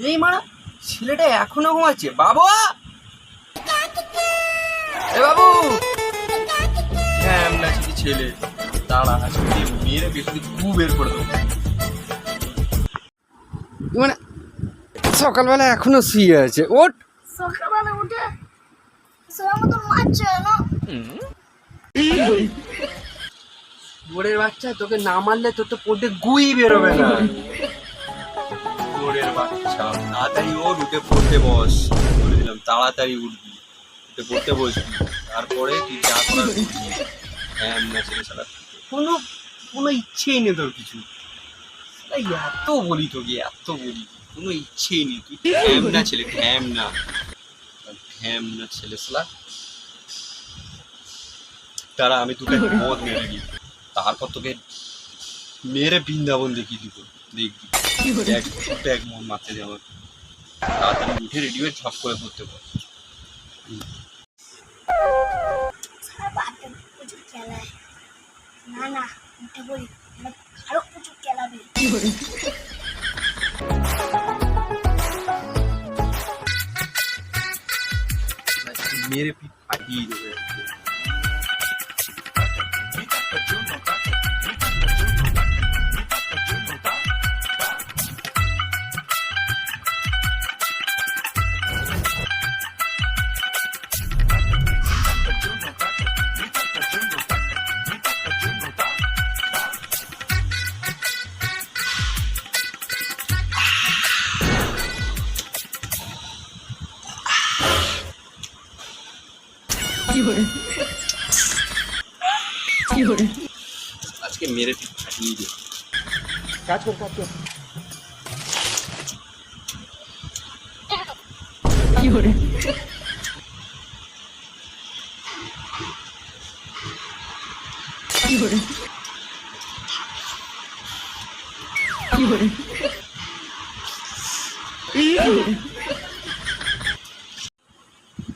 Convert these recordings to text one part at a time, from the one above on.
এই মারা ছেলেটা এখনো ঘুমাচ্ছে। বাবু, এ বাবু, হ্যাঁ আমরা ছেলে দাঁড়া মেয়েরা বেশি গু বের করে দেবো। মানে সকালবেলা এখনো শুয়ে আছে। ওঠ, সকালবেলা উঠে সময় মতো মারছে না। বোরের বাচ্চা, তোকে না মারলে তোর তো পড়তে গুই বেরোবে না। বোরের বাচ্চা, তাড়াতাড়ি ওর উঠে পড়তে বস। বলে দিলাম তাড়াতাড়ি উঠবি, উঠে পড়তে বসবি, তারপরে তুই যা করার করবি। হ্যাঁ না ছেলে সারা কোনো কোনো ইচ্ছেই নেই তোর কিছু। এত বলি তোকে, এত বলি, কোনো ইচ্ছেই নেই। তুই ঢ্যাম না ছেলে, ঢ্যাম না, ঢ্যাম না ছেলে সালা। তারা আমি তোকে মদ মেরে দিই, তারপর তোকে মেরে বৃন্দাবন দেখিয়ে দিব, দেখবি এক মন মারতে যাবো। তাড়াতাড়ি উঠে রেডি হয়ে ঝপ করে পড়তে পার। প্রচুর খেলায় না না উঠে বলি আরো প্রচুর খেলাবে। মেরে পিঠ ফাটিয়ে দেবে। আজকে মেরে পিঠ ফাটিয়ে দেবে। কাজ কর, কাজ কর।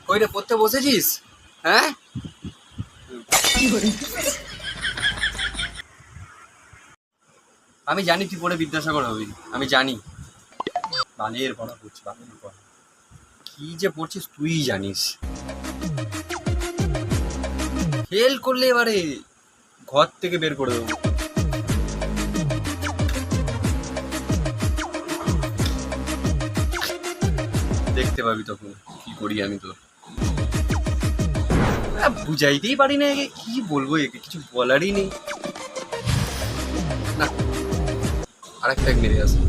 কই রে, পড়তে বসেছিস? হ্যাঁ, আমি জানি তুই পড়ে বিদ্যাসাগর হবি, আমি জানি। বালের পড়া পড়ছিস, বালের পড়া কি যে পড়ছিস তুই জানিস। ফেল করলে এবারে ঘর থেকে বের করে দেবো। দেখতে পাবি তখন কি করি আমি। তো বুঝাইতেই পারি না একে, কি বলবো, একে কিছু বলারই নেই। না, আরেকটা মেরে আসে।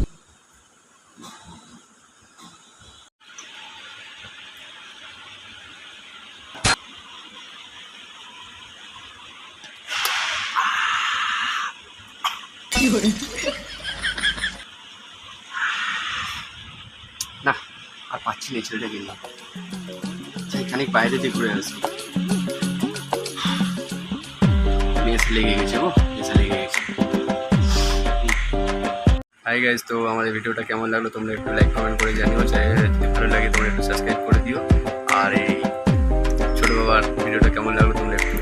না আর পাচ্ছি না, ছেলেটা গেলাম খানিক বাইরে দিয়ে ঘুরে আসি। মেস লেগে গেছে, ও মেস লেগে গেছে। হাই গাইজ, তো আমাদের ভিডিওটা কেমন লাগলো তোমরা একটু লাইক কমেন্ট করে জানিও। চাই যদি ভালো লাগে তোমরা একটু সাবস্ক্রাইব করে দিও। আর এই ছোটো বাবার ভিডিওটা কেমন লাগলো তোমরা একটু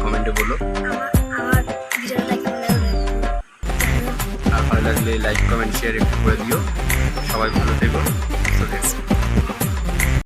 কমেন্টে বলো। আর ভালো লাগলে লাইক কমেন্ট শেয়ার একটু করে দিও। সবাই ভালো থেকো।